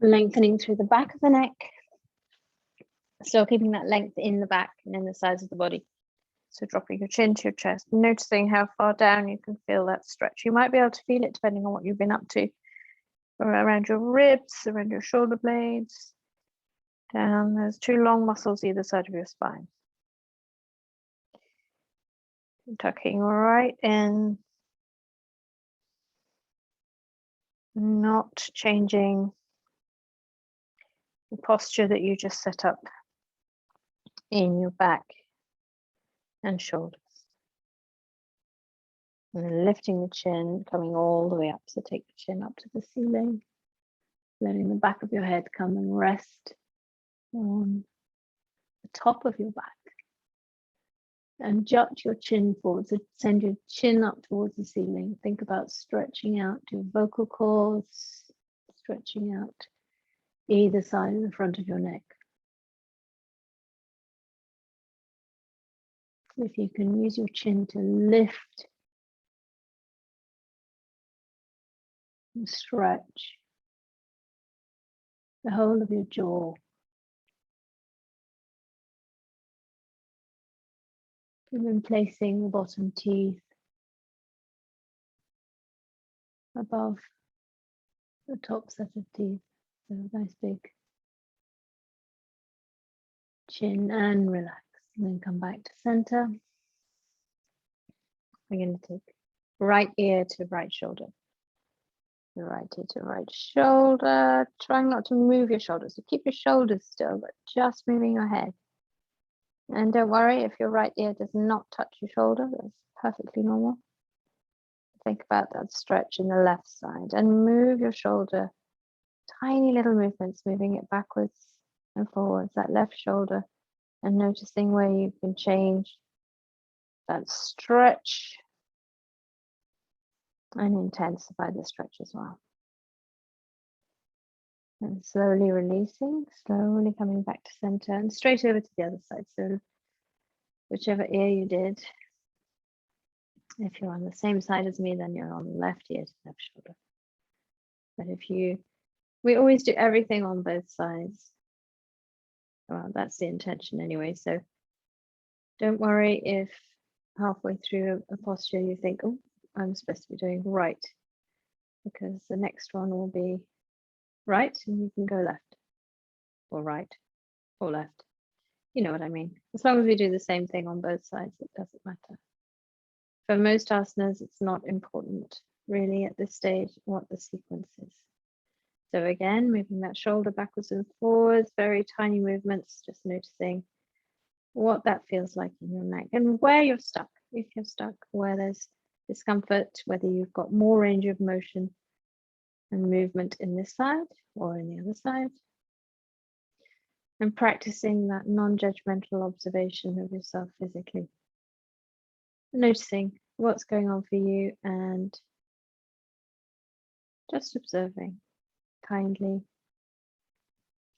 Lengthening through the back of the neck. Still keeping that length in the back and in the sides of the body. So dropping your chin to your chest, noticing how far down you can feel that stretch. You might be able to feel it depending on what you've been up to. Around your ribs, around your shoulder blades, down. There's two long muscles either side of your spine. Tucking right in. Not changing the posture that you just set up in your back and shoulders. And then lifting the chin, coming all the way up. So take the chin up to the ceiling, letting the back of your head come and rest on the top of your back. And jut your chin forward. So send your chin up towards the ceiling. Think about stretching out your vocal cords, stretching out either side of the front of your neck. If you can use your chin to lift and stretch the whole of your jaw. And then placing the bottom teeth above the top set of teeth. So nice big chin and relax. And then come back to center. We're going to take right ear to right shoulder. The right ear to right shoulder. Trying not to move your shoulders. So keep your shoulders still, but just moving your head. And don't worry if your right ear does not touch your shoulder. That's perfectly normal. Think about that stretch in the left side and move your shoulder. Tiny little movements, moving it backwards and forwards, that left shoulder, and noticing where you can change that stretch and intensify the stretch as well. And slowly releasing, slowly coming back to center and straight over to the other side. So whichever ear you did, if you're on the same side as me, then you're on the left ear to left shoulder. But we always do everything on both sides. Well, that's the intention anyway. So don't worry if halfway through a posture you think, oh, I'm supposed to be doing right, because the next one will be right and you can go left or right or left. You know what I mean? As long as we do the same thing on both sides, it doesn't matter. For most asanas, it's not important really at this stage what the sequence is. So again, moving that shoulder backwards and forwards, very tiny movements, just noticing what that feels like in your neck and where you're stuck. If you're stuck, where there's discomfort, whether you've got more range of motion and movement in this side or in the other side. And practicing that non-judgmental observation of yourself physically. Noticing what's going on for you and just observing kindly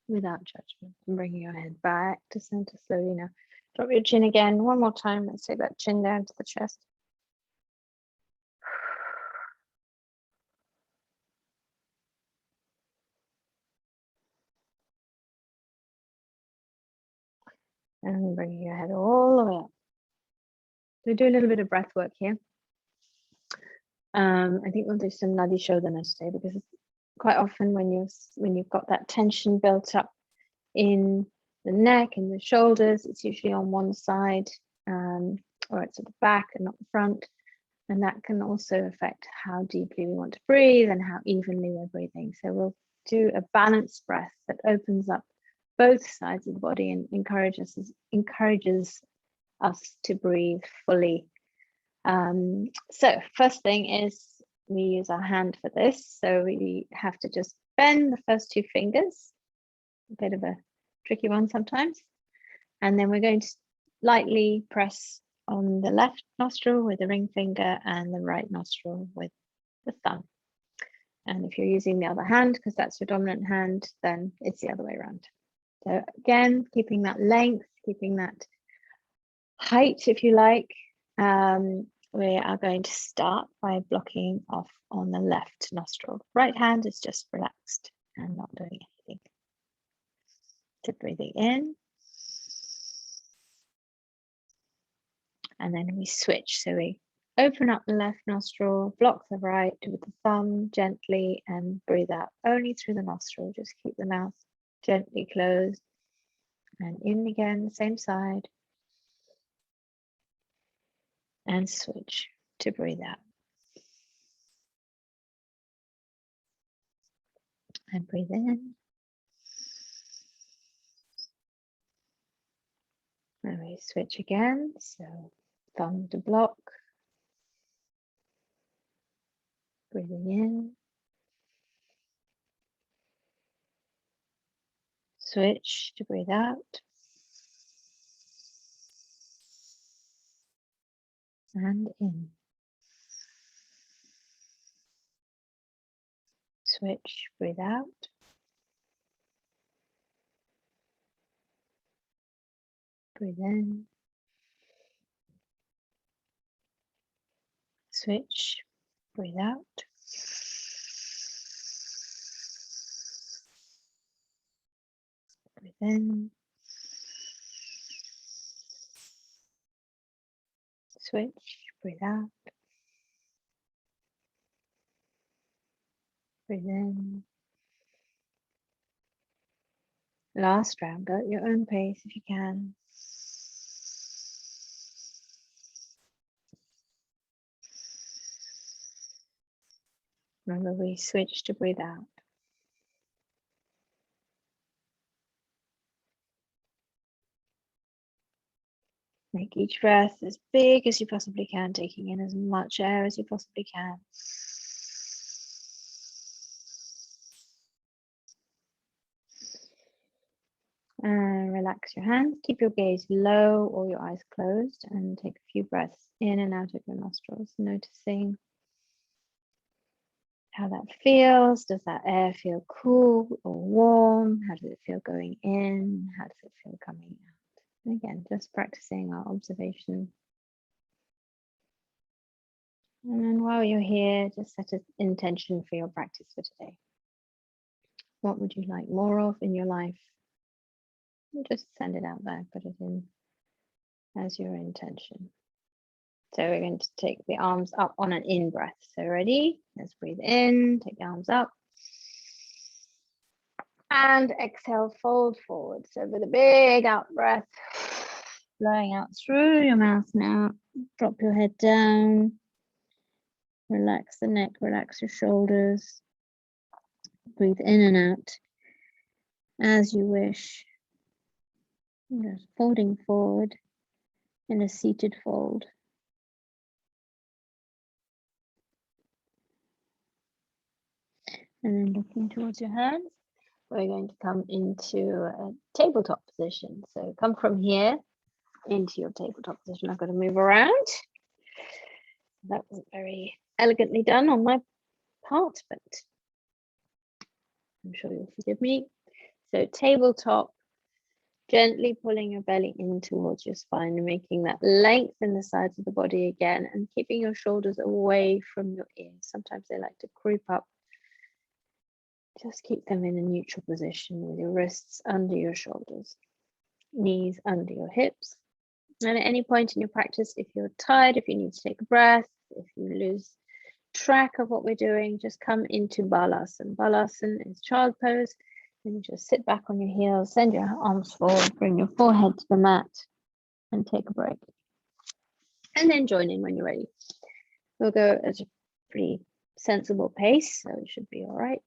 without judgment, and bringing your head back to center slowly now. Drop your chin again one more time. Let's take that chin down to the chest. And bringing your head all the way up. So we do a little bit of breath work here. I think we'll do some Nadi Shodhana today, because quite often when you've got that tension built up in the neck and the shoulders, it's usually on one side, or it's at the back and not the front. And that can also affect how deeply we want to breathe and how evenly we're breathing. So we'll do a balanced breath that opens up both sides of the body and encourages us to breathe fully. So first thing is we use our hand for this. So we have to just bend the first two fingers, a bit of a tricky one sometimes. And then we're going to lightly press on the left nostril with the ring finger and the right nostril with the thumb. And if you're using the other hand, because that's your dominant hand, then it's the other way around. So again, keeping that length, keeping that height, if you like. We are going to start by blocking off on the left nostril. Right hand is just relaxed and not doing anything. So breathing in. And then we switch. So we open up the left nostril, block the right with the thumb gently, and breathe out only through the nostril. Just keep the mouth gently closed. And in again, same side. And switch to breathe out. And breathe in. And we switch again. So thumb to block. Breathing in. Switch to breathe out. And in. Switch, breathe out. Breathe in. Switch, breathe out. Breathe in. Switch, breathe out. Breathe in. Last round, go at your own pace if you can. Remember, we switch to breathe out. Make each breath as big as you possibly can, taking in as much air as you possibly can. And relax your hands. Keep your gaze low or your eyes closed, and take a few breaths in and out of your nostrils, noticing how that feels. Does that air feel cool or warm? How does it feel going in? How does it feel coming out? And again, just practicing our observation. And then while you're here, just set an intention for your practice for today. What would you like more of in your life? And just send it out there, put it in as your intention. So we're going to take the arms up on an in breath. So ready? Let's breathe in, take the arms up. And exhale, fold forward. So with a big out breath, blowing out through your mouth now. Drop your head down. Relax the neck, relax your shoulders. Breathe in and out as you wish. Just folding forward in a seated fold. And then looking towards your hands, we're going to come into a tabletop position. So come from here into your tabletop position. I've got to move around. That wasn't very elegantly done on my part, but I'm sure you'll forgive me. So tabletop, gently pulling your belly in towards your spine and making that length in the sides of the body again, and keeping your shoulders away from your ears. Sometimes they like to creep up. Just keep them in a neutral position with your wrists under your shoulders, knees under your hips. And at any point in your practice, if you're tired, if you need to take a breath, if you lose track of what we're doing, just come into Balasana. Balasana is child pose. And just sit back on your heels, send your arms forward, bring your forehead to the mat, and take a break. And then join in when you're ready. We'll go at a pretty sensible pace, so it should be all right.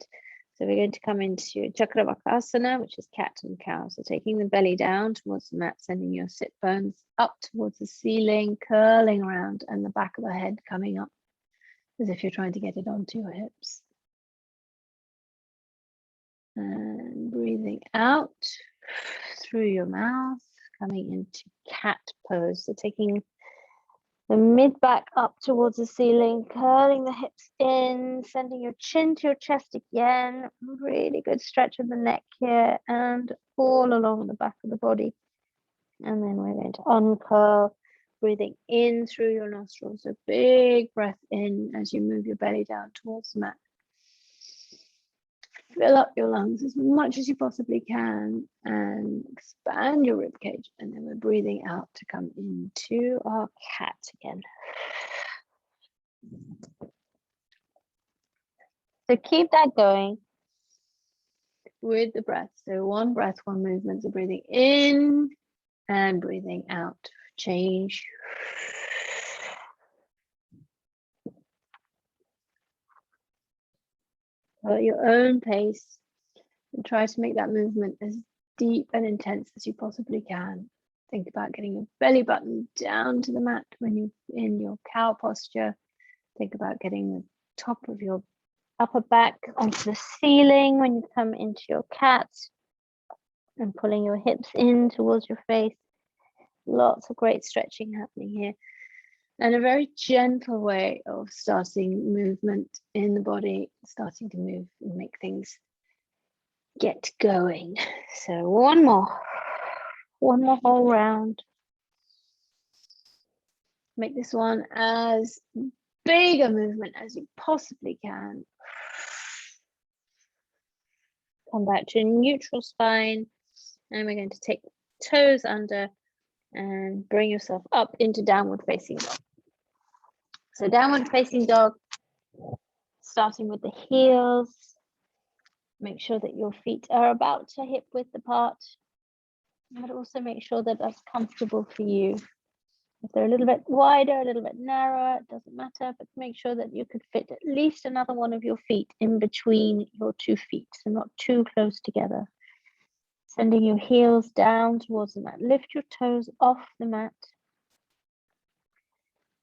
So we're going to come into Chakravakasana, which is cat and cow. So taking the belly down towards the mat, sending your sit bones up towards the ceiling, curling around, and the back of the head coming up as if you're trying to get it onto your hips. And breathing out through your mouth, coming into cat pose. So taking the mid back up towards the ceiling, curling the hips in, sending your chin to your chest again. Really good stretch of the neck here and all along the back of the body. And then we're going to uncurl, breathing in through your nostrils. A big breath in as you move your belly down towards the mat. fill up your lungs as much as you possibly can and expand your rib cage. And then we're breathing out to come into our cat again. So keep that going with the breath. So one breath, one movement. So breathing in and breathing out. Change. At your own pace, and try to make that movement as deep and intense as you possibly can. Think about getting your belly button down to the mat when you're in your cow posture. Think about getting the top of your upper back onto the ceiling when you come into your cat and pulling your hips in towards your face. Lots of great stretching happening here. And a very gentle way of starting movement in the body, starting to move and make things get going. So one more whole round. Make this one as big a movement as you possibly can. Come back to a neutral spine, and we're going to take toes under and bring yourself up into downward facing dog. So downward facing dog, starting with the heels. Make sure that your feet are about to hip width apart, but also make sure that that's comfortable for you. If they're a little bit wider, a little bit narrower, it doesn't matter, but make sure that you could fit at least another one of your feet in between your 2 feet, so not too close together. Sending your heels down towards the mat. Lift your toes off the mat.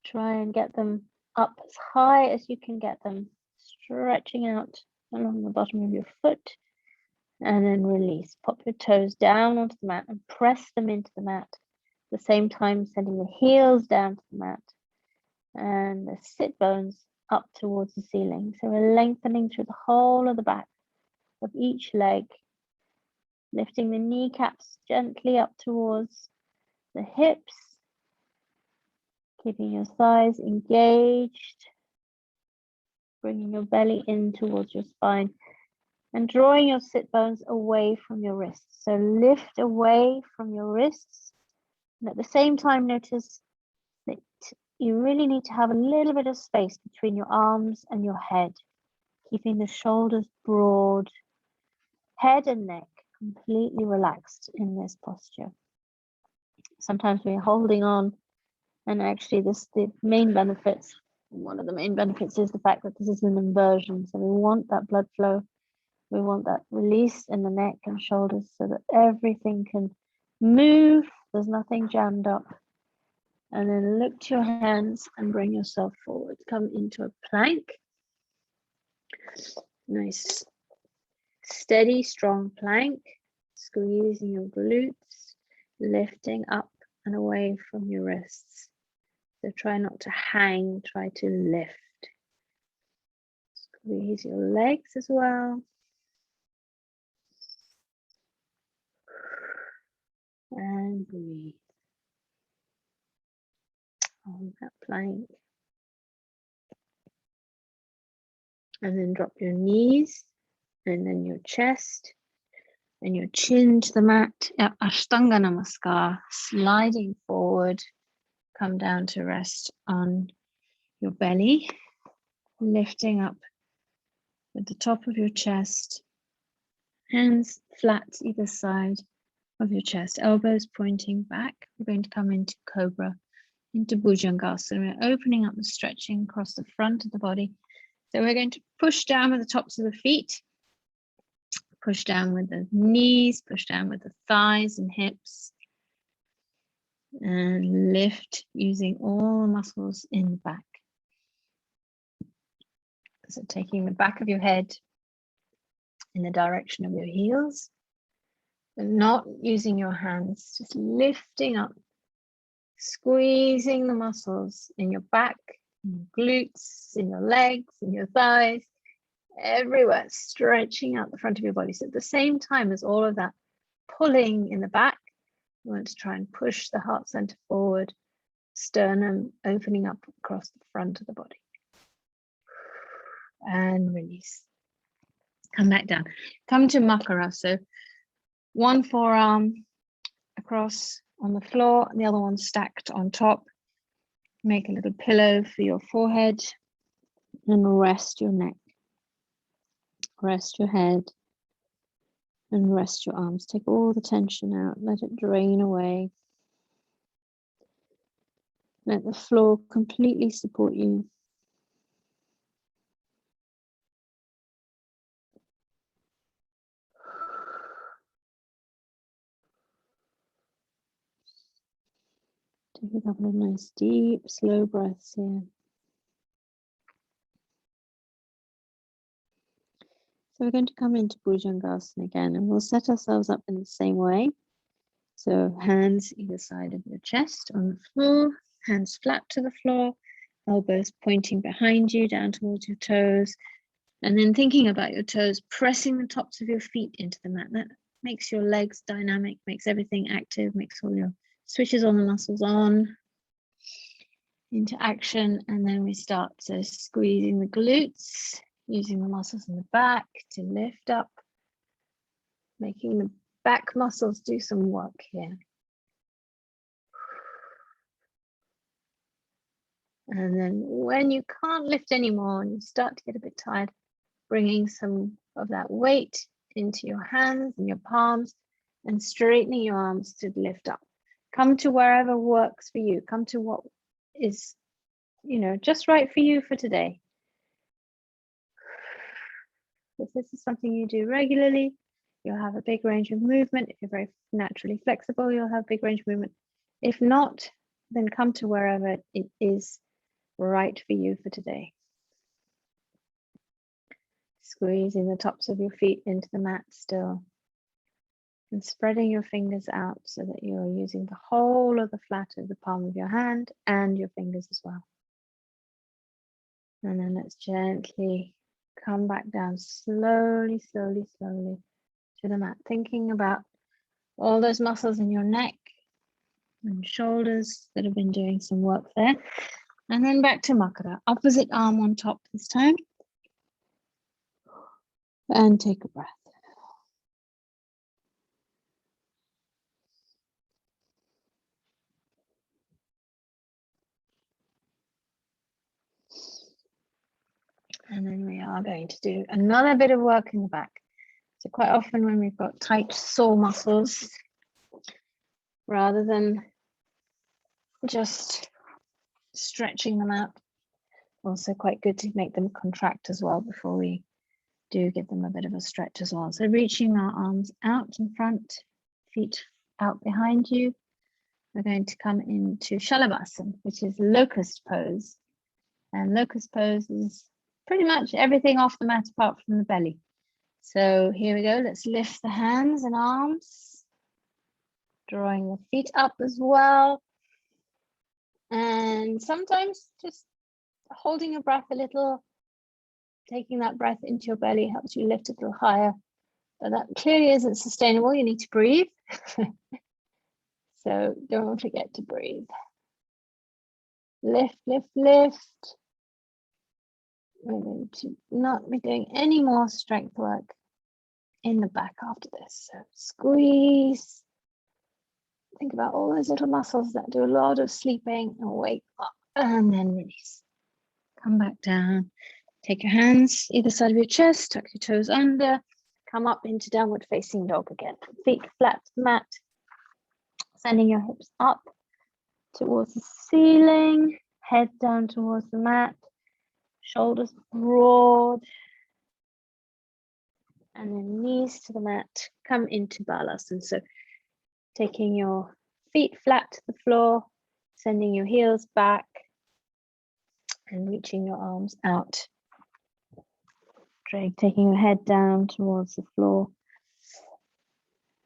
Try and get them up as high as you can get them, stretching out along the bottom of your foot, and then release. Pop your toes down onto the mat and press them into the mat. At the same time, sending the heels down to the mat and the sit bones up towards the ceiling. So we're lengthening through the whole of the back of each leg, lifting the kneecaps gently up towards the hips, keeping your thighs engaged, bringing your belly in towards your spine, and drawing your sit bones away from your wrists. So lift away from your wrists, and at the same time notice that you really need to have a little bit of space between your arms and your head, keeping the shoulders broad, head and neck completely relaxed in this posture. Sometimes we're holding on, and actually the main benefits, one of the main benefits is the fact that this is an inversion. So we want that blood flow, we want that release in the neck and shoulders so that everything can move, there's nothing jammed up. And then look to your hands and bring yourself forward. Come into a plank. Nice, steady, strong plank. Squeezing your glutes, lifting up and away from your wrists. So try not to hang, try to lift. Squeeze your legs as well. And breathe on that plank. And then drop your knees and then your chest and your chin to the mat. Ashtanga Namaskar, sliding forward. Come down to rest on your belly, lifting up with the top of your chest, hands flat either side of your chest, elbows pointing back. We're going to come into Cobra, into Bhujangasana. We're opening up the stretching across the front of the body. So we're going to push down with the tops of the feet, push down with the knees, push down with the thighs and hips, and lift using all the muscles in the back. So taking the back of your head in the direction of your heels, but not using your hands, just lifting up, squeezing the muscles in your back, in your glutes, in your legs, in your thighs, everywhere, stretching out the front of your body. So at the same time as all of that pulling in the back, you want to try and push the heart center forward, sternum opening up across the front of the body. And release. Come back down. Come to Makara. So one forearm across on the floor, and the other one stacked on top. Make a little pillow for your forehead and rest your neck. Rest your head and rest your arms. Take all the tension out. Let it drain away. Let the floor completely support you. Take a couple of nice, deep, slow breaths here. So we're going to come into Bhujangasana again, and we'll set ourselves up in the same way. So hands either side of your chest on the floor, hands flat to the floor, elbows pointing behind you down towards your toes. And then thinking about your toes, pressing the tops of your feet into the mat. That makes your legs dynamic, makes everything active, makes all your switches on the muscles on into action. And then we start so squeezing the glutes, using the muscles in the back to lift up, making the back muscles do some work here. And then when you can't lift anymore and you start to get a bit tired, bringing some of that weight into your hands and your palms and straightening your arms to lift up. Come to wherever works for you. Come to what is, just right for you for today. If this is something you do regularly, you'll have a big range of movement. If you're very naturally flexible, you'll have big range of movement. If not, then come to wherever it is right for you for today. Squeezing the tops of your feet into the mat still. And spreading your fingers out so that you're using the whole of the flat of the palm of your hand and your fingers as well. And then let's gently come back down slowly, slowly, slowly to the mat, thinking about all those muscles in your neck and shoulders that have been doing some work there. And then back to Makara, opposite arm on top this time. And take a breath. And then we are going to do another bit of work in the back. So quite often when we've got tight, sore muscles, rather than just stretching them out, also quite good to make them contract as well before we do give them a bit of a stretch as well. So reaching our arms out in front, feet out behind you. We're going to come into Shalabhasana, which is locust pose. And locust pose is pretty much everything off the mat apart from the belly. So here we go. Let's lift the hands and arms, drawing the feet up as well. And sometimes just holding your breath a little, taking that breath into your belly helps you lift a little higher. But that clearly isn't sustainable. You need to breathe. So don't forget to breathe. Lift, lift, lift. We're going to not be doing any more strength work in the back after this. So squeeze. Think about all those little muscles that do a lot of sleeping, and wake up and then release. Come back down. Take your hands either side of your chest, tuck your toes under, come up into downward facing dog again. Feet flat to the mat, sending your hips up towards the ceiling, head down towards the mat, shoulders broad, and then knees to the mat. Come into Balasana. So taking your feet flat to the floor, sending your heels back, and reaching your arms out. Taking your head down towards the floor.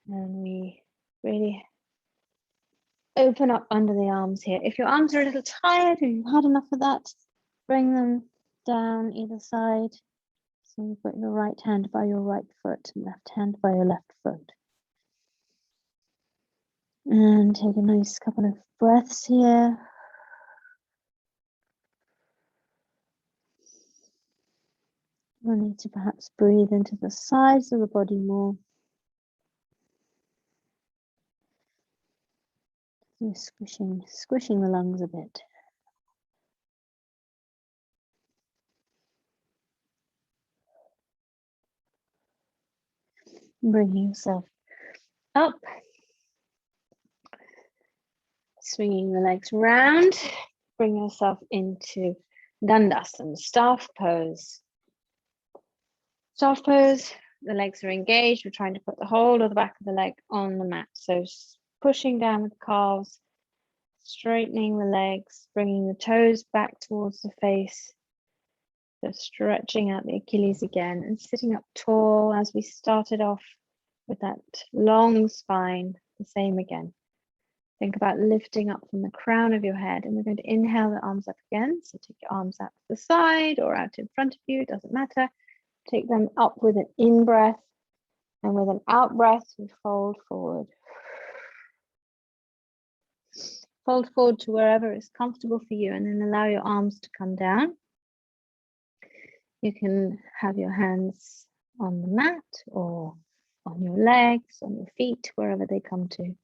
And we really open up under the arms here. If your arms are a little tired or you've had enough of that, bring them down either side. So you've got your right hand by your right foot and left hand by your left foot. And take a nice couple of breaths here. We'll need to perhaps breathe into the sides of the body more. We're squishing the lungs a bit. Bringing yourself up. Swinging the legs round. Bring yourself into Dandasana, staff pose. Staff pose, the legs are engaged. We're trying to put the whole of the back of the leg on the mat. So pushing down with the calves, straightening the legs, bringing the toes back towards the face. So stretching out the Achilles again and sitting up tall as we started off with that long spine, the same again. Think about lifting up from the crown of your head, and we're going to inhale the arms up again. So take your arms out to the side or out in front of you, it doesn't matter. Take them up with an in-breath, and with an out-breath, we fold forward. Fold forward to wherever is comfortable for you, and then allow your arms to come down. You can have your hands on the mat or on your legs, on your feet, wherever they come to.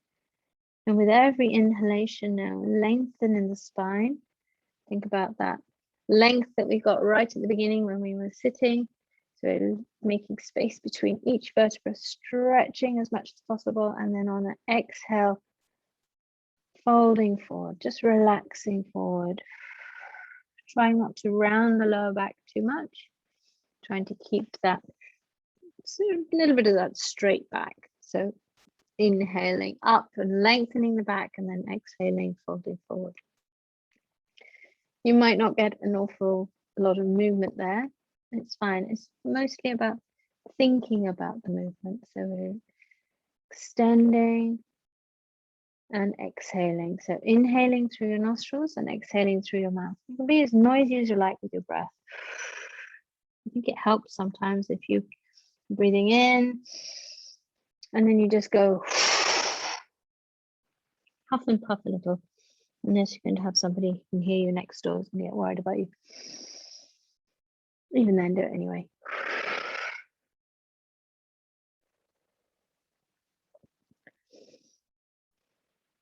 And with every inhalation now, lengthen in the spine. Think about that length that we got right at the beginning when we were sitting. So making space between each vertebra, stretching as much as possible. And then on an exhale, folding forward, just relaxing forward. Trying not to round the lower back too much. Trying to keep that, so a little bit of that straight back. So inhaling up and lengthening the back, and then exhaling, folding forward. You might not get an awful lot of movement there. It's fine. It's mostly about thinking about the movement. So we're extending and exhaling. So inhaling through your nostrils and exhaling through your mouth. You can be as noisy as you like with your breath. I think it helps sometimes if you're breathing in and then you just go huff and puff a little, unless you're going to have somebody who can hear you next door and get worried about you. Even then, do it anyway.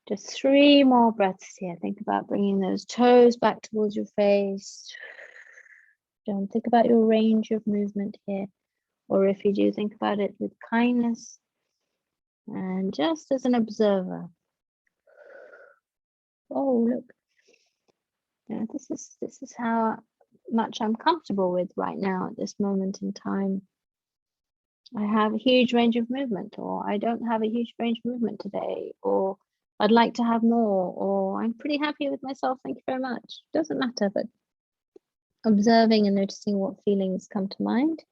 Just 3 more breaths here. Think about bringing those toes back towards your face. Don't think about your range of movement here. Or if you do, think about it with kindness and just as an observer. Oh, look. Yeah, this is how much I'm comfortable with right now at this moment in time. I have a huge range of movement, or I don't have a huge range of movement today, or I'd like to have more, or I'm pretty happy with myself, thank you very much. Doesn't matter, but observing and noticing what feelings come to mind.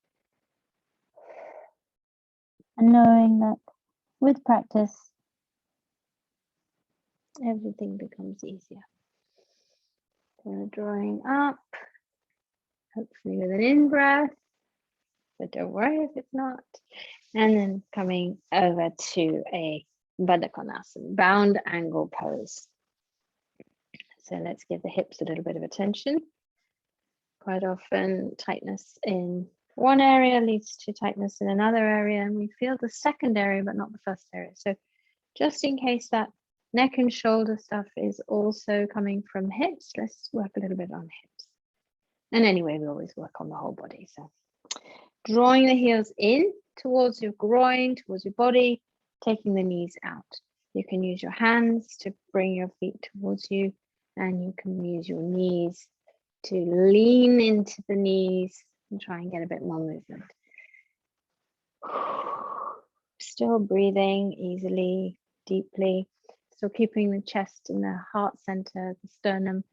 And knowing that with practice, everything becomes easier. So drawing up, hopefully with an in-breath, but don't worry if it's not. And then coming over to a Baddha Konasana, bound angle pose. So let's give the hips a little bit of attention. Quite often tightness in one area leads to tightness in another area, and we feel the second area but not the first area. So just in case that neck and shoulder stuff is also coming from hips, let's work a little bit on hips. And anyway, we always work on the whole body. So drawing the heels in towards your groin, towards your body, taking the knees out. You can use your hands to bring your feet towards you, and you can use your knees to lean into the knees and try and get a bit more movement. Still breathing easily, deeply, still keeping the chest and the heart center, the sternum,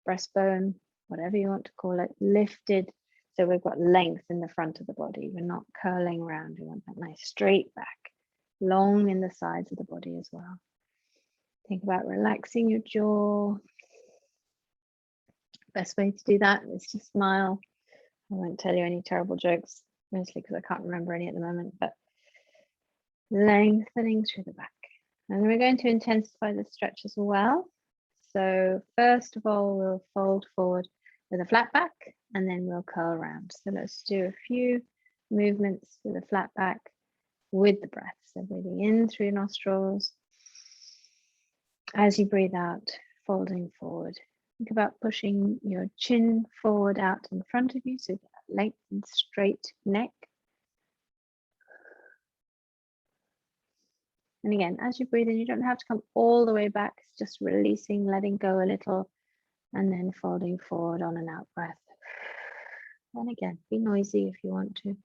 breastbone, whatever you want to call it, lifted. So we've got length in the front of the body. We're not curling around. We want that nice straight back, long in the sides of the body as well. Think about relaxing your jaw. Best way to do that is to smile. I won't tell you any terrible jokes, mostly because I can't remember any at the moment, but lengthening through the back. And we're going to intensify the stretch as well. So first of all, we'll fold forward with a flat back, and then we'll curl around. So let's do a few movements with a flat back with the breath. So breathing in through your nostrils. As you breathe out, folding forward. Think about pushing your chin forward out in front of you, so that lengthened straight neck. And again, as you breathe in, you don't have to come all the way back. It's just releasing, letting go a little, and then folding forward on an out breath. And again, be noisy if you want to.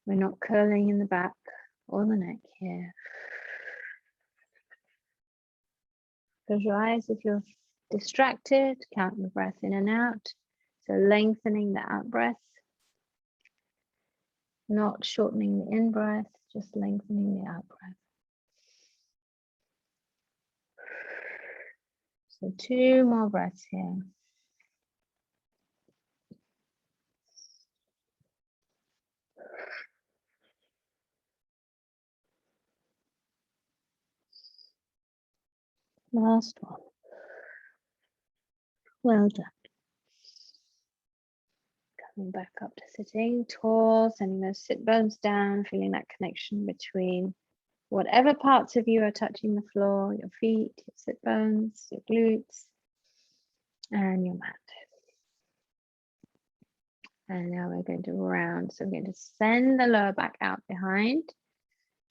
We're not curling in the back or the neck here. Close your eyes if you're distracted. Count your breath in and out. So lengthening the out breath. Not shortening the in breath, just lengthening the out breath. So 2 more breaths here. Last one. Well done. Coming back up to sitting tall, sending those sit bones down, feeling that connection between whatever parts of you are touching the floor, your feet, your sit bones, your glutes, and your mat. And now we're going to round. So we're going to send the lower back out behind.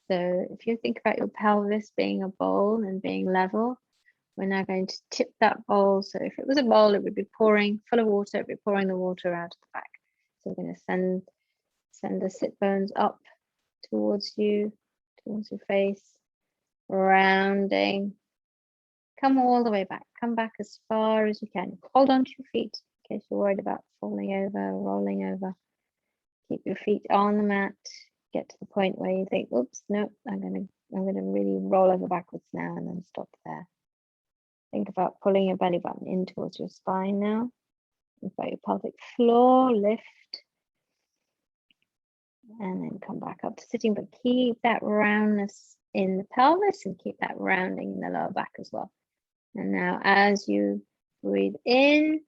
So if you think about your pelvis being a bowl and being level, we're now going to tip that bowl. So if it was a bowl, it would be pouring full of water, it would be pouring the water out of the back. So we're going to send the sit bones up towards you, towards your face, rounding. Come all the way back. Come back as far as you can. Hold on to your feet in case you're worried about falling over, rolling over. Keep your feet on the mat. Get to the point where you think, oops, no, I'm gonna really roll over backwards now, and then stop there. Think about pulling your belly button in towards your spine now. Think about your pelvic floor, lift. And then come back up to sitting, but keep that roundness in the pelvis and keep that rounding in the lower back as well. And now as you breathe in,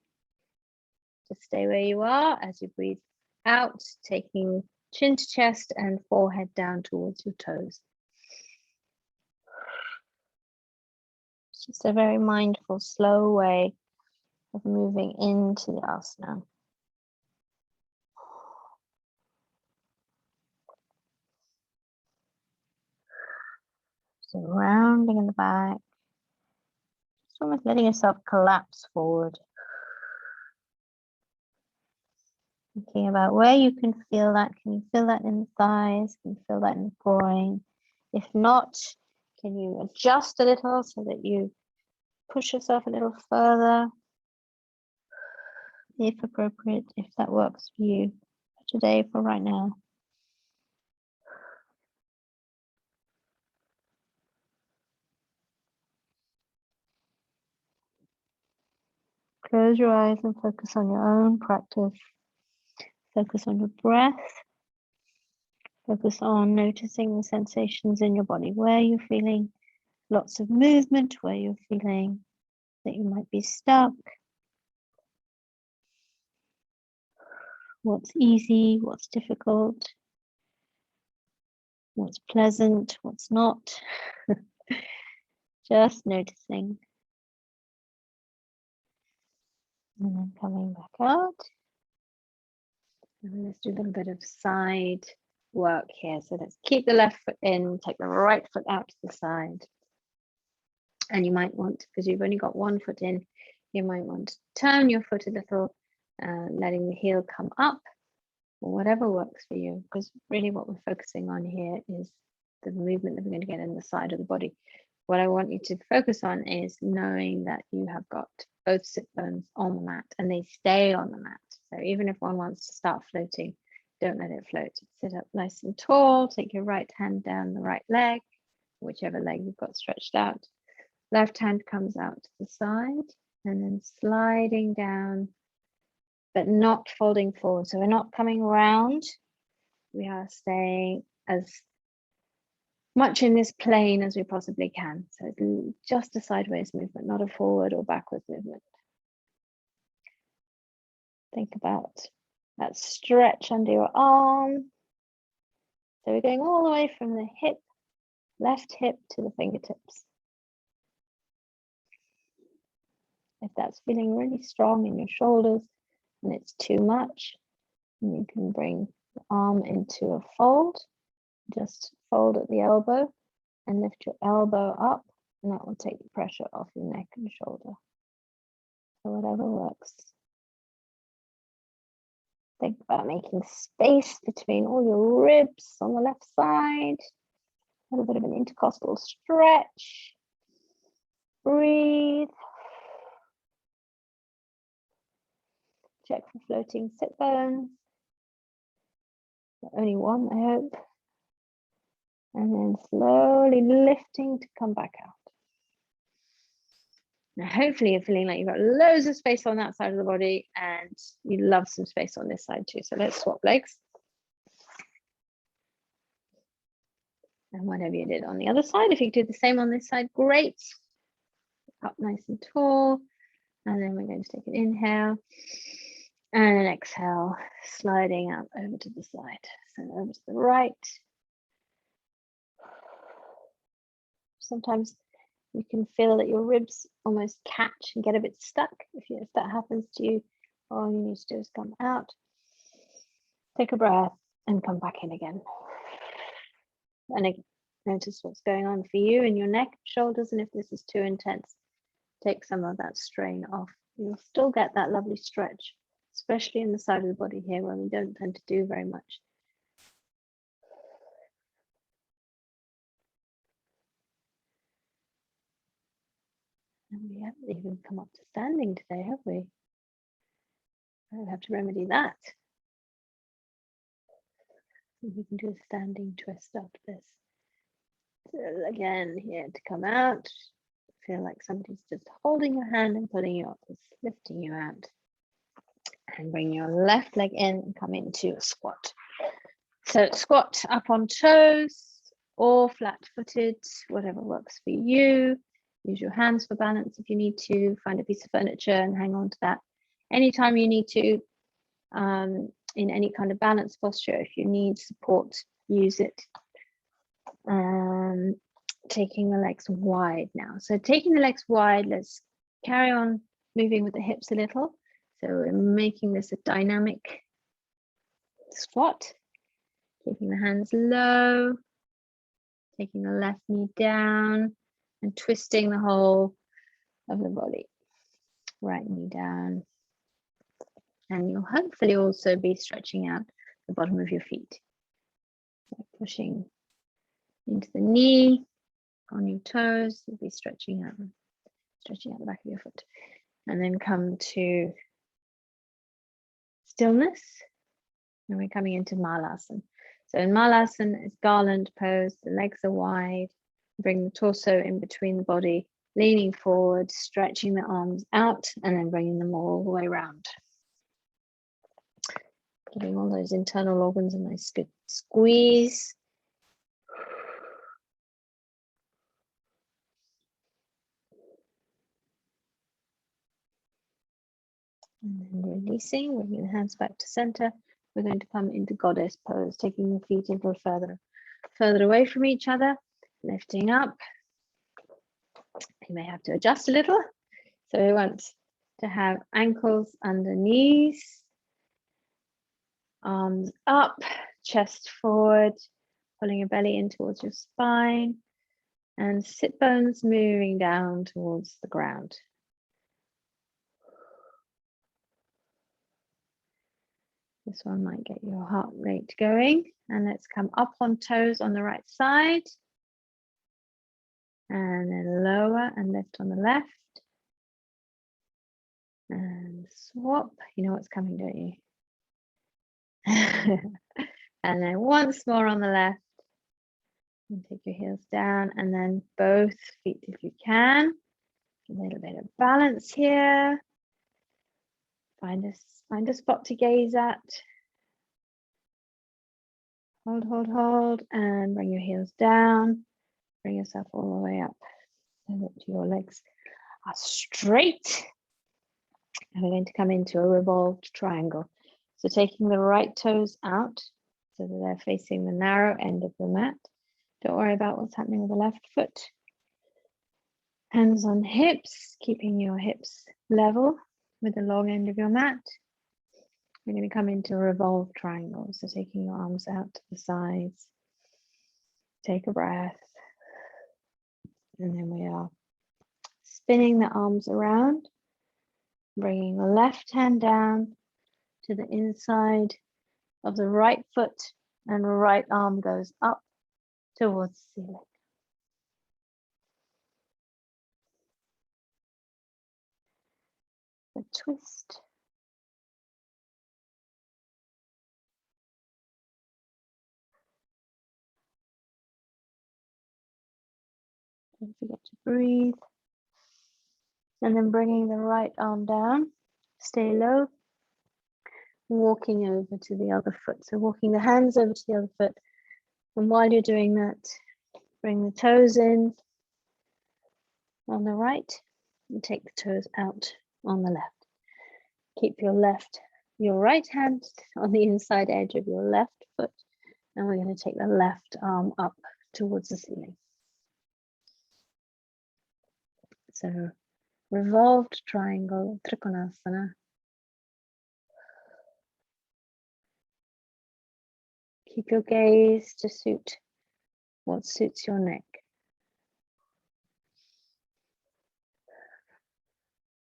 just stay where you are. As you breathe out, taking chin to chest and forehead down towards your toes. It's just a very mindful, slow way of moving into the asana. So rounding in the back, just almost letting yourself collapse forward. Thinking about where you can feel that. Can you feel that in the thighs? Can you feel that in the groin? If not, can you adjust a little so that you push yourself a little further, if appropriate, if that works for you for today, for right now. Close your eyes and focus on your own practice. Focus on your breath. Focus on noticing the sensations in your body, where you're feeling lots of movement, where you're feeling that you might be stuck. What's easy, what's difficult, what's pleasant, what's not. Just noticing. And then coming back out. And let's do a little bit of side work here. So let's keep the left foot in, take the right foot out to the side. And you might want, because you've only got one foot in, you might want to turn your foot a little, letting the heel come up, or whatever works for you, because really what we're focusing on here is the movement that we're going to get in the side of the body. What I want you to focus on is knowing that you have got both sit bones on the mat and they stay on the mat. So even if one wants to start floating, don't let it float. Sit up nice and tall, take your right hand down the right leg, whichever leg you've got stretched out. Left hand comes out to the side and then sliding down, but not folding forward. So we're not coming round. We are staying as much in this plane as we possibly can. So just a sideways movement, not a forward or backwards movement. Think about that stretch under your arm. So we're going all the way from the hip, left hip to the fingertips. If that's feeling really strong in your shoulders and it's too much, you can bring the arm into a fold. Just fold at the elbow and lift your elbow up, and that will take the pressure off your neck and shoulder. So whatever works. Think about making space between all your ribs on the left side. A little bit of an intercostal stretch. Breathe. Check for floating sit bones. Only one, I hope. And then slowly lifting to come back out. Now, hopefully you're feeling like you've got loads of space on that side of the body and you love some space on this side too. So let's swap legs. And whatever you did on the other side, if you do the same on this side, great. Up nice and tall. And then we're going to take an inhale and an exhale, sliding out over to the side. So over to the right. Sometimes you can feel that your ribs almost catch and get a bit stuck. If that happens to you, all you need to do is come out, take a breath, and come back in again. And again, notice what's going on for you in your neck, shoulders, and if this is too intense, take some of that strain off. You'll still get that lovely stretch, especially in the side of the body here where we don't tend to do very much. And we haven't even come up to standing today, have we? I'll have to remedy that. We can do a standing twist after this. So again, here to come out. Feel like somebody's just holding your hand and pulling you up, just lifting you out. And bring your left leg in and come into a squat. So squat up on toes or flat-footed, whatever works for you. Use your hands for balance if you need to. Find a piece of furniture and hang on to that. Anytime you need to, in any kind of balance posture, if you need support, use it. Taking the legs wide now. So taking the legs wide, let's carry on moving with the hips a little. So we're making this a dynamic squat. Keeping the hands low. Taking the left knee down and twisting the whole of the body. Right knee down. And you'll hopefully also be stretching out the bottom of your feet. So pushing into the knee, on your toes, you'll be stretching out the back of your foot. And then come to stillness. And we're coming into Malasana. So in Malasana, it's garland pose, the legs are wide. Bring the torso in between the body, leaning forward, stretching the arms out, and then bringing them all the way around. Giving all those internal organs a nice good squeeze. And then releasing, bringing the hands back to center. We're going to come into goddess pose, taking the feet a little further away from each other, lifting up. You may have to adjust a little. So we want to have ankles under knees, arms up, chest forward, pulling your belly in towards your spine, and sit bones moving down towards the ground. This one might get your heart rate going. And let's come up on toes on the right side. And then lower and lift on the left. And swap. You know what's coming, don't you? And then once more on the left. And take your heels down. And then both feet if you can. A little bit of balance here. Find a spot to gaze at. Hold, hold, hold, and bring your heels down. Bring yourself all the way up so that your legs are straight. And we're going to come into a revolved triangle. So taking the right toes out so that they're facing the narrow end of the mat. Don't worry about what's happening with the left foot. Hands on hips, keeping your hips level with the long end of your mat. We're going to come into a revolved triangle. So taking your arms out to the sides. Take a breath. And then we are spinning the arms around, bringing the left hand down to the inside of the right foot, and right arm goes up towards the ceiling. A twist. Don't forget to breathe. And then bringing the right arm down, stay low, walking over to the other foot. So walking the hands over to the other foot. And while you're doing that, bring the toes in on the right and take the toes out on the left. Keep your right hand on the inside edge of your left foot. And we're going to take the left arm up towards the ceiling. So revolved triangle, Trikonasana. Keep your gaze to suit what suits your neck.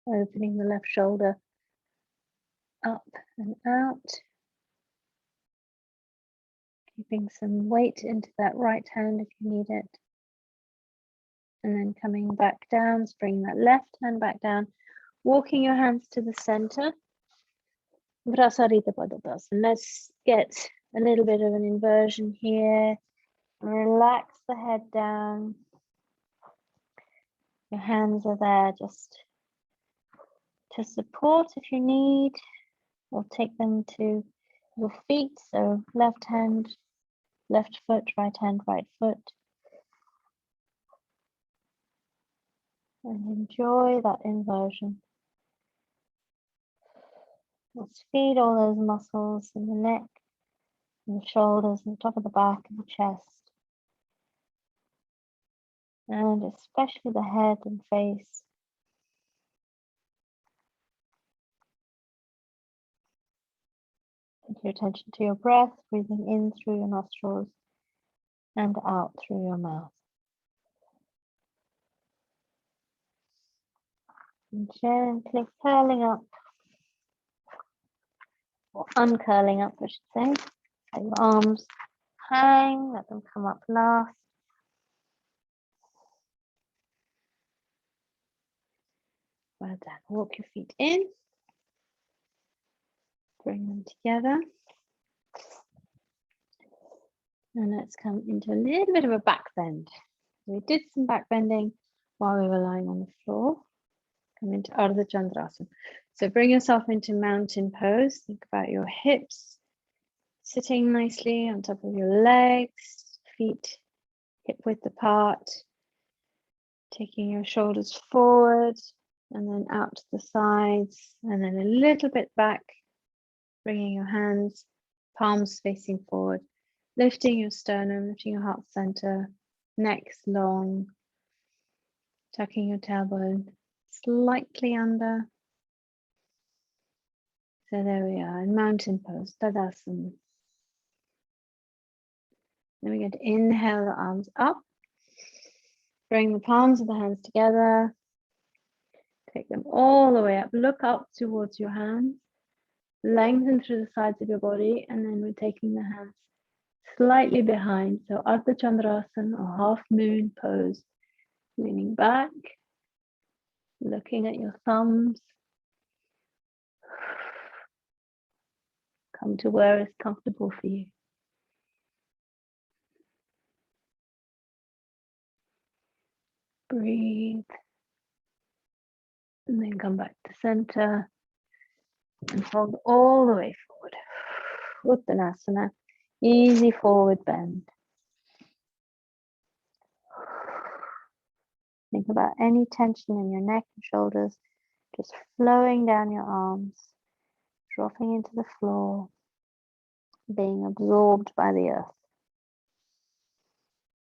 Opening the left shoulder up and out. Keeping some weight into that right hand if you need it. And then coming back down, bringing that left hand back down, walking your hands to the center. Vrasarita Padottanasana. Let's get a little bit of an inversion here. Relax the head down. Your hands are there just to support if you need, or take them to your feet. So left hand, left foot, right hand, right foot. And enjoy that inversion. Let's feed all those muscles in the neck, and the shoulders, and the top of the back, and the chest. And especially the head and face. Take your attention to your breath, breathing in through your nostrils and out through your mouth. And gently curling up, or uncurling up, I should say. Let your arms hang, let them come up last. Well done. Walk your feet in. Bring them together. And let's come into a little bit of a back bend. We did some back bending while we were lying on the floor. Come into Ardha Chandrasana. So bring yourself into mountain pose. Think about your hips sitting nicely on top of your legs, feet hip width apart. Taking your shoulders forward and then out to the sides, and then a little bit back. Bringing your hands, palms facing forward. Lifting your sternum, lifting your heart center, neck's long, tucking your tailbone slightly under. So there we are in mountain pose, Tadasana. Then we're going to inhale the arms up, bring the palms of the hands together, take them all the way up, look up towards your hands, lengthen through the sides of your body, and then we're taking the hands slightly behind, so Ardha Chandrasana or half moon pose, leaning back, looking at your thumbs. Come to where is comfortable for you. Breathe. And then come back to center and hold all the way forward. Uttanasana. Easy forward bend. Think about any tension in your neck and shoulders just flowing down your arms, dropping into the floor, being absorbed by the earth.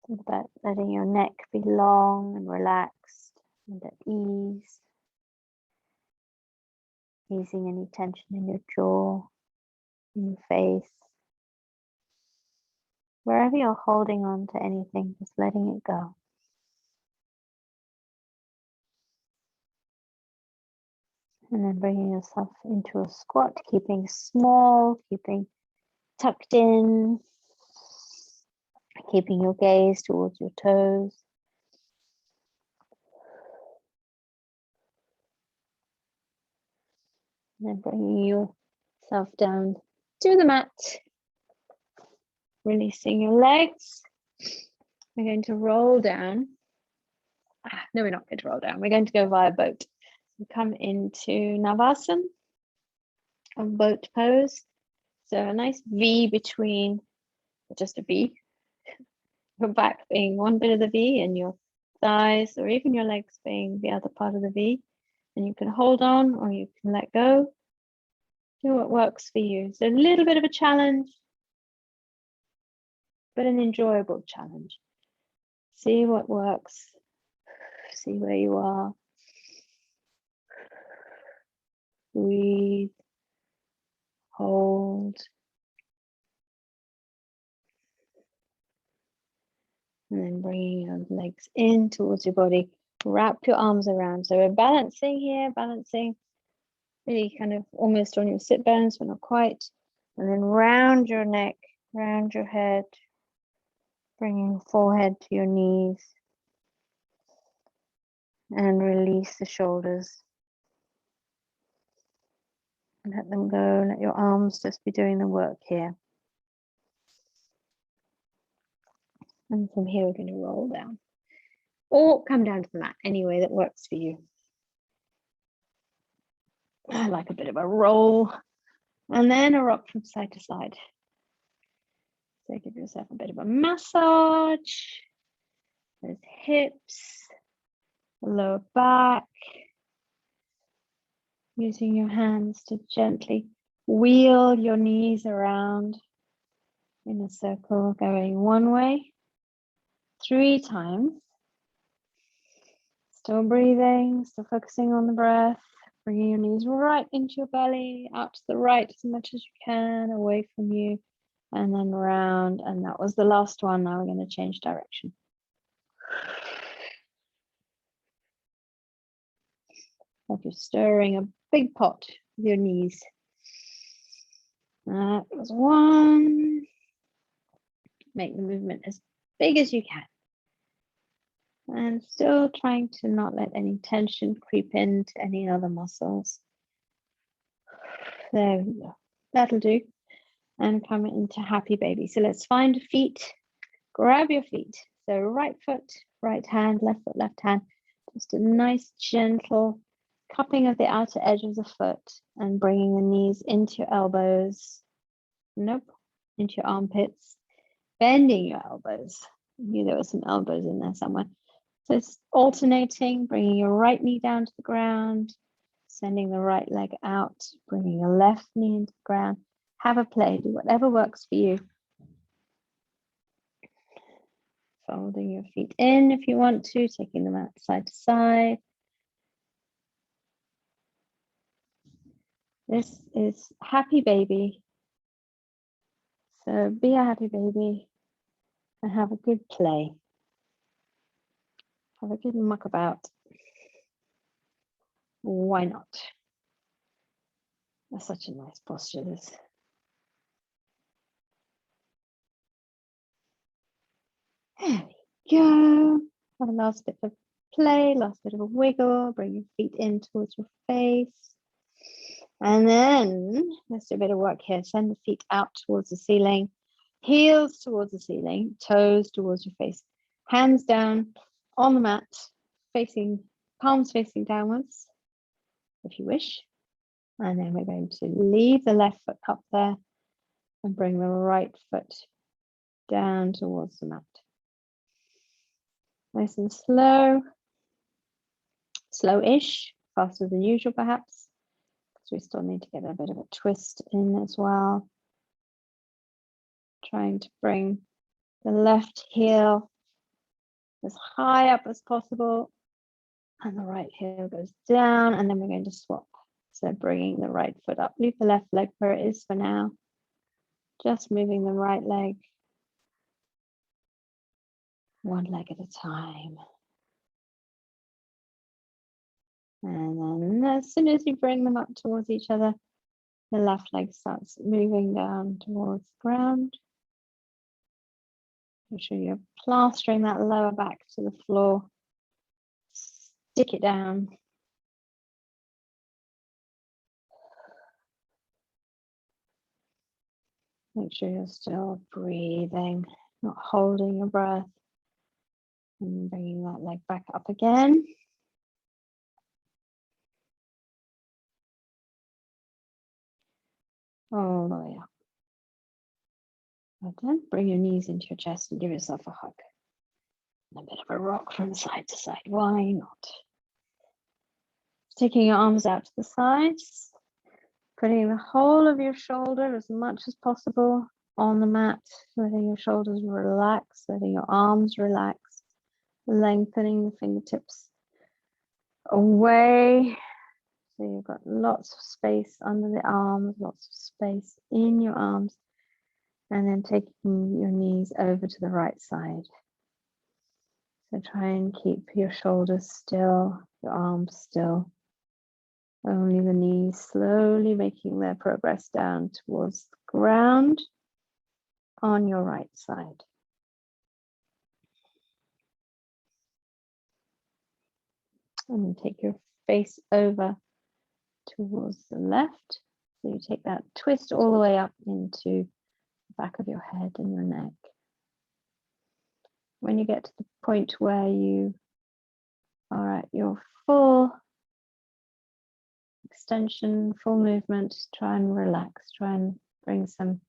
Think about letting your neck be long and relaxed and at ease, easing any tension in your jaw, in your face. Wherever you're holding on to anything, just letting it go. And then bringing yourself into a squat, keeping small, keeping tucked in, keeping your gaze towards your toes. And then bringing yourself down to the mat, releasing your legs. We're going to roll down. No, we're not going to roll down. We're going to go via boat. We come into Navasana, a boat pose. So a nice V between, just a V, your back being one bit of the V and your thighs or even your legs being the other part of the V. And you can hold on or you can let go. Do what works for you. So a little bit of a challenge, but an enjoyable challenge. See what works. See where you are. Breathe. Hold. And then bringing your legs in towards your body. Wrap your arms around. So we're balancing here, balancing really kind of almost on your sit bones, but not quite. And then round your neck, round your head, bringing forehead to your knees. And release the shoulders. Let them go. Let your arms just be doing the work here. And from here, we're going to roll down. Or come down to the mat, any way that works for you. I like a bit of a roll. And then a rock from side to side. So give yourself a bit of a massage. Those hips, the lower back. Using your hands to gently wheel your knees around in a circle, going one way, 3 times. Still breathing, still focusing on the breath, bringing your knees right into your belly, out to the right as much as you can, away from you, and then round. And that was the last one. Now we're going to change direction. Like you're stirring a big pot with your knees. That was 1. Make the movement as big as you can. And still trying to not let any tension creep into any other muscles. There we go. That'll do. And come into happy baby. So let's find feet. Grab your feet. So right foot, right hand, left foot, left hand. Just a nice gentle cupping of the outer edge of the foot and bringing the knees into your elbows. Nope, into your armpits. Bending your elbows. I knew there were some elbows in there somewhere. So it's alternating, bringing your right knee down to the ground, sending the right leg out, bringing your left knee into the ground. Have a play, do whatever works for you. Folding your feet in if you want to, taking them out side to side. This is happy baby. So be a happy baby and have a good play. Have a good muck about. Why not? That's such a nice posture, this. There we go. Have a last bit of play, last bit of a wiggle. Bring your feet in towards your face. And then let's do a bit of work here. Send the feet out towards the ceiling. Heels towards the ceiling, toes towards your face. Hands down on the mat, palms facing downwards, if you wish. And then we're going to leave the left foot up there And bring the right foot down towards the mat. Nice and slow, slow-ish, faster than usual perhaps, because we still need to get a bit of a twist in as well. Trying to bring the left heel as high up as possible, and the right heel goes down, and then we're going to swap. So bringing the right foot up, leave the left leg where it is for now, just moving the right leg one leg at a time. And then as soon as you bring them up towards each other, the left leg starts moving down towards the ground. Make sure you're plastering that lower back to the floor. Stick it down. Make sure you're still breathing, not holding your breath. And bringing that leg back up again. All the way up. Well done. Bring your knees into your chest and give yourself a hug. And a bit of a rock from side to side. Why not? Taking your arms out to the sides. Putting the whole of your shoulder as much as possible on the mat. Letting your shoulders relax. Letting your arms relax. Lengthening the fingertips away. So you've got lots of space under the arms, lots of space in your arms, and then taking your knees over to the right side. So try and keep your shoulders still, your arms still. Only the knees slowly making their progress down towards the ground on your right side. And then take your face over towards the left. So you take that twist all the way up into the back of your head and your neck. When you get to the point where you are at your full extension, full movement, try and relax. Try and bring some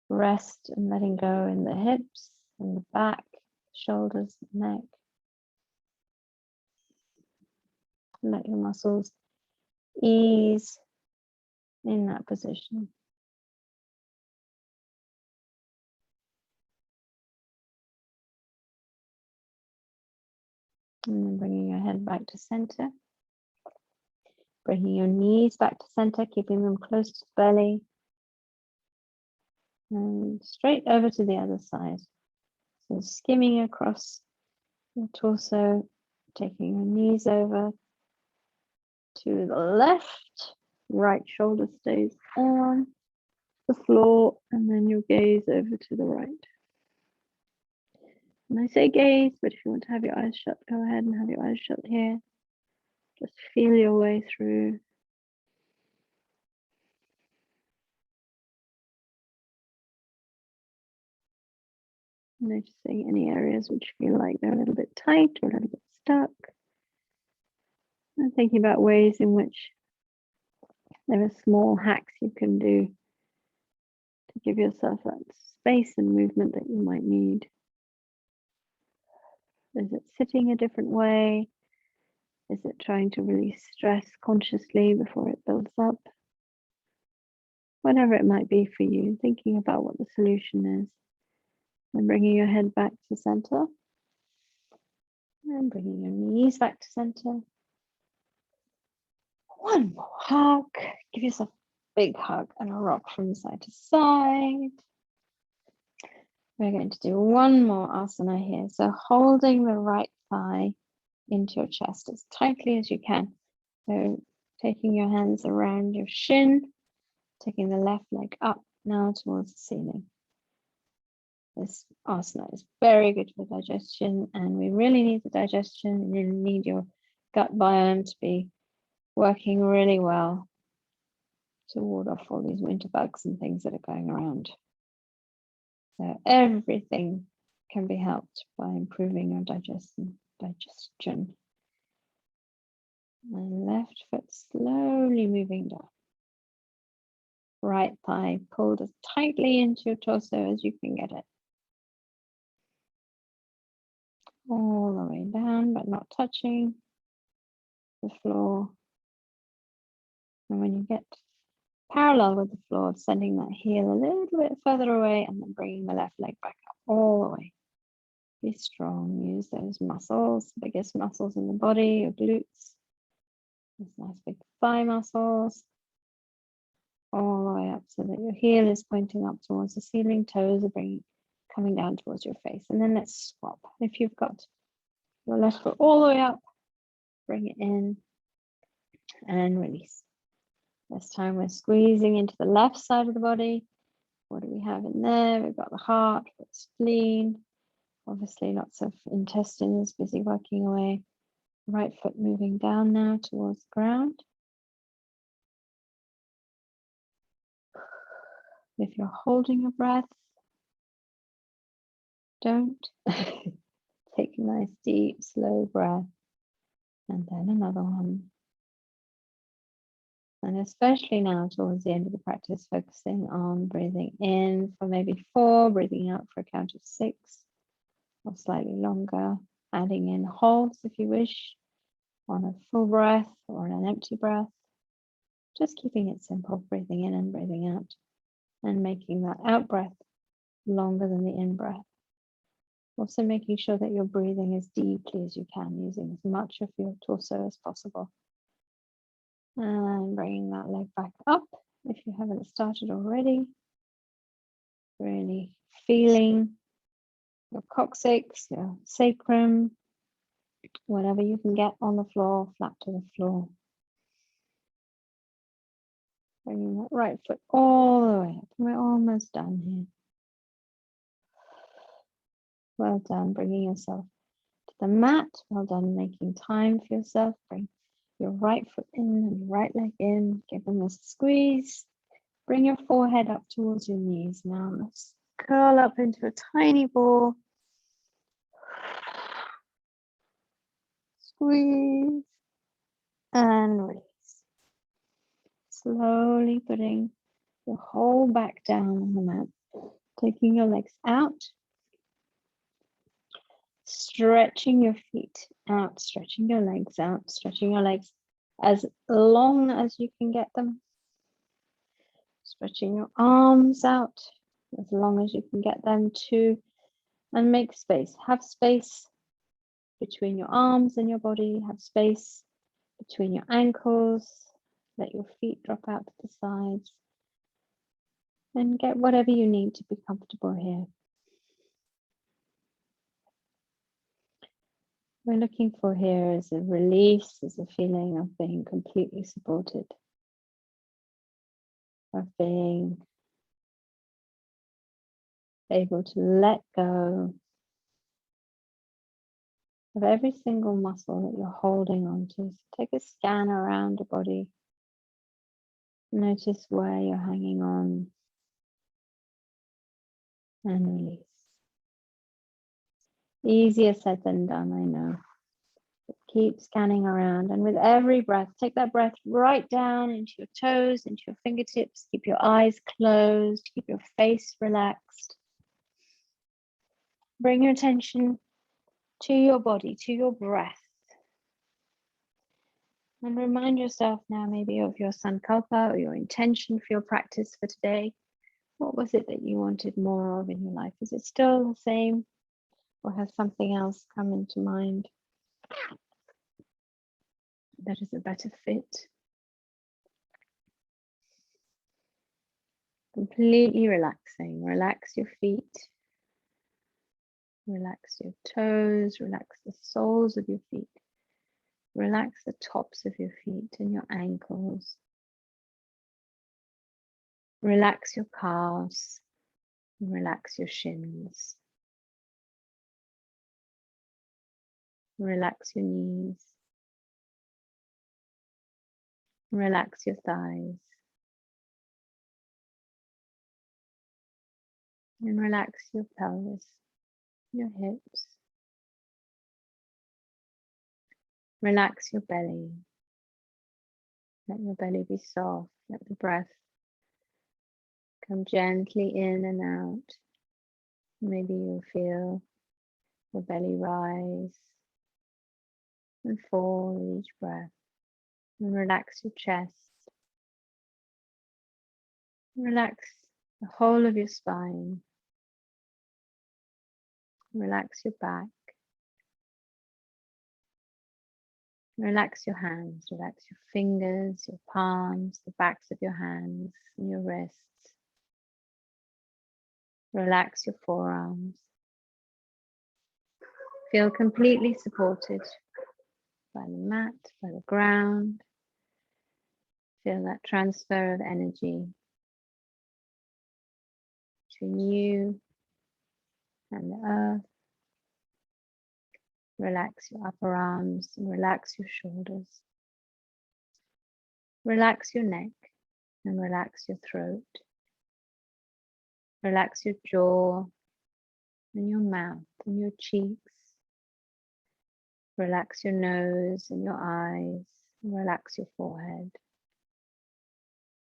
rest and letting go in the hips and the back, shoulders, neck. Let your muscles ease in that position. And then bringing your head back to center. Bringing your knees back to center, keeping them close to the belly. And straight over to the other side. So skimming across your torso, taking your knees over to the left. Right shoulder stays on the floor, and then your gaze over to the right. And I say gaze, but if you want to have your eyes shut, go ahead and have your eyes shut here. Just feel your way through. Noticing any areas which feel like they're a little bit tight or a little bit stuck. And thinking about ways in which there are small hacks you can do to give yourself that space and movement that you might need. Is it sitting a different way? Is it trying to release stress consciously before it builds up? Whatever it might be for you, thinking about what the solution is. And bringing your head back to center. And bringing your knees back to center. One more hug. Give yourself a big hug and a rock from side to side. We're going to do one more asana here. So holding the right thigh into your chest as tightly as you can. So taking your hands around your shin, taking the left leg up now towards the ceiling. This asana is very good for digestion, and we really need the digestion. You need your gut biome to be working really well to ward off all these winter bugs and things that are going around. So everything can be helped by improving your digestion. And left foot slowly moving down. Right thigh pulled as tightly into your torso as you can get it. All the way down, but not touching the floor. And when you get parallel with the floor, sending that heel a little bit further away and then bringing the left leg back up all the way. Be strong, use those muscles, biggest muscles in the body, your glutes, those nice big thigh muscles, all the way up so that your heel is pointing up towards the ceiling, toes are coming down towards your face. And then let's swap. If you've got your left foot all the way up, bring it in and release. This time we're squeezing into the left side of the body. What do we have in there? We've got the heart, the spleen, obviously lots of intestines busy working away. Right foot moving down now towards the ground. If you're holding your breath, don't. Take a nice deep, slow breath. And then another one. And especially now towards the end of the practice, focusing on breathing in for maybe 4, breathing out for a count of 6 or slightly longer, adding in holds if you wish on a full breath or an empty breath. Just keeping it simple, breathing in and breathing out and making that out breath longer than the in breath. Also making sure that you're breathing as deeply as you can, using as much of your torso as possible. And bringing that leg back up if you haven't started already. Really feeling your coccyx, your sacrum, whatever you can get on the floor, flat to the floor. Bringing that right foot all the way up. We're almost done here. Well done, bringing yourself to the mat. Well done, making time for yourself. Bring your right foot in and your right leg in. Give them a squeeze. Bring your forehead up towards your knees. Now let's curl up into a tiny ball. Squeeze and release. Slowly putting your whole back down on the mat. Taking your legs out. Stretching your feet out, stretching your legs out, stretching your legs as long as you can get them. Stretching your arms out as long as you can get them too. And make space. Have space between your arms and your body. Have space between your ankles. Let your feet drop out to the sides. And get whatever you need to be comfortable here. We're looking for here is a release, is a feeling of being completely supported, of being able to let go of every single muscle that you're holding on to. So take a scan around the body. Notice where you're hanging on and release. Easier said than done, I know. Keep scanning around, and with every breath, take that breath right down into your toes, into your fingertips. Keep your eyes closed, keep your face relaxed. Bring your attention to your body, to your breath. And remind yourself now maybe of your sankalpa or your intention for your practice for today. What was it that you wanted more of in your life? Is it still the same, or has something else come into mind that is a better fit? Completely relaxing. Relax your feet. Relax your toes. Relax the soles of your feet. Relax the tops of your feet and your ankles. Relax your calves. And relax your shins. Relax your knees. Relax your thighs. And relax your pelvis, your hips. Relax your belly. Let your belly be soft. Let the breath Come gently in and out. Maybe you'll feel your belly rise and fall with each breath. And relax your chest. Relax the whole of your spine. Relax your back. Relax your hands. Relax your fingers, your palms, the backs of your hands and your wrists. Relax your forearms. Feel completely supported by the mat, by the ground. Feel that transfer of energy between you and the earth. Relax your upper arms and relax your shoulders. Relax your neck and relax your throat. Relax your jaw and your mouth and your cheeks. Relax your nose and your eyes. Relax your forehead.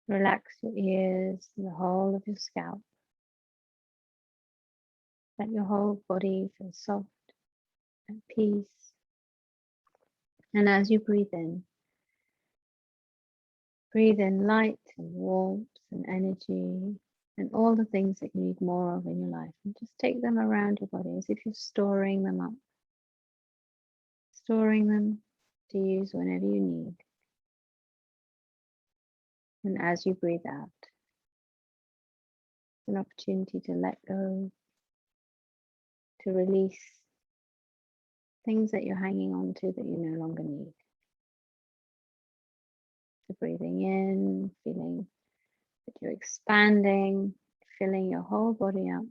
Relax your ears and the whole of your scalp. Let your whole body feel soft and peace. And as you breathe in light and warmth and energy and all the things that you need more of in your life. And just take them around your body as if you're storing them up. Storing them to use whenever you need. And as you breathe out, it's an opportunity to let go, to release things that you're hanging on to that you no longer need. So breathing in, feeling that you're expanding, filling your whole body up.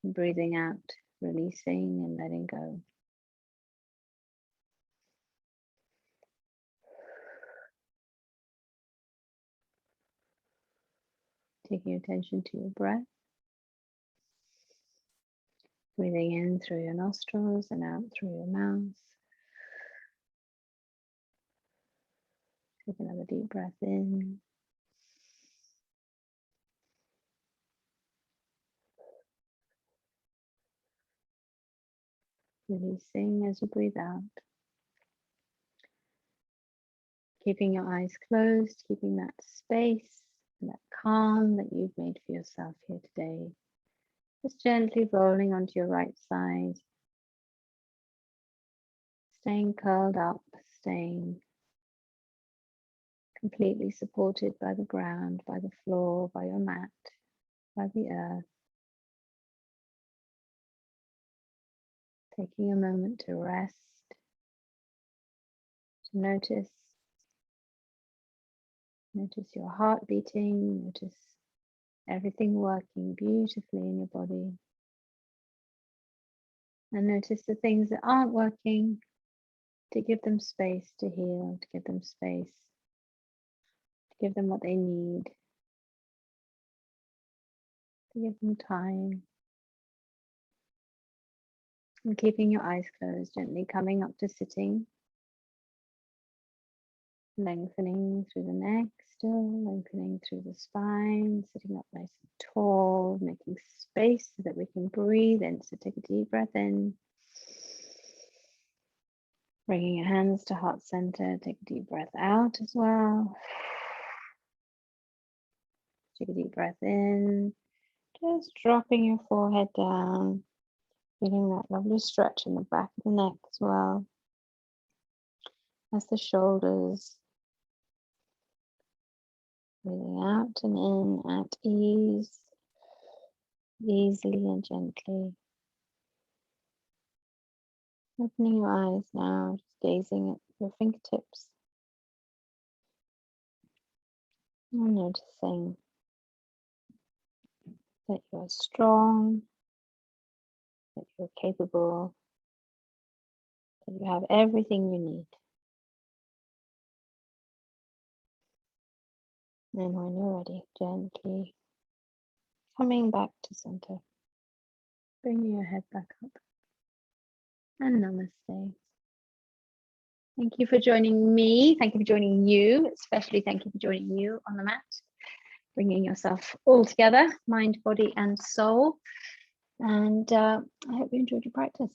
And breathing out, releasing and letting go. Taking attention to your breath. Breathing in through your nostrils and out through your mouth. Take another deep breath in. Releasing as you breathe out. Keeping your eyes closed, keeping that space and that calm that you've made for yourself here today. Just gently rolling onto your right side. Staying curled up, staying completely supported by the ground, by the floor, by your mat, by the earth. Taking a moment to rest, to notice your heart beating, notice everything working beautifully in your body. And notice the things that aren't working, to give them space to heal, to give them space, to give them what they need, to give them time. And keeping your eyes closed, gently coming up to sitting. Lengthening through the neck still, lengthening through the spine, sitting up nice and tall, making space so that we can breathe in. So take a deep breath in. Bringing your hands to heart center, take a deep breath out as well. Take a deep breath in, just dropping your forehead down, feeling that lovely stretch in the back of the neck as well. As the shoulders, breathing out and in at ease, easily and gently. Opening your eyes now, just gazing at your fingertips and noticing that you're strong, that you're capable, that you have everything you need. And when you're ready, gently coming back to center, bringing your head back up. And namaste. Thank you for joining me. Thank you for joining you. Especially thank you for joining you on the mat. bringing yourself all together, mind, body, and soul. And I hope you enjoyed your practice.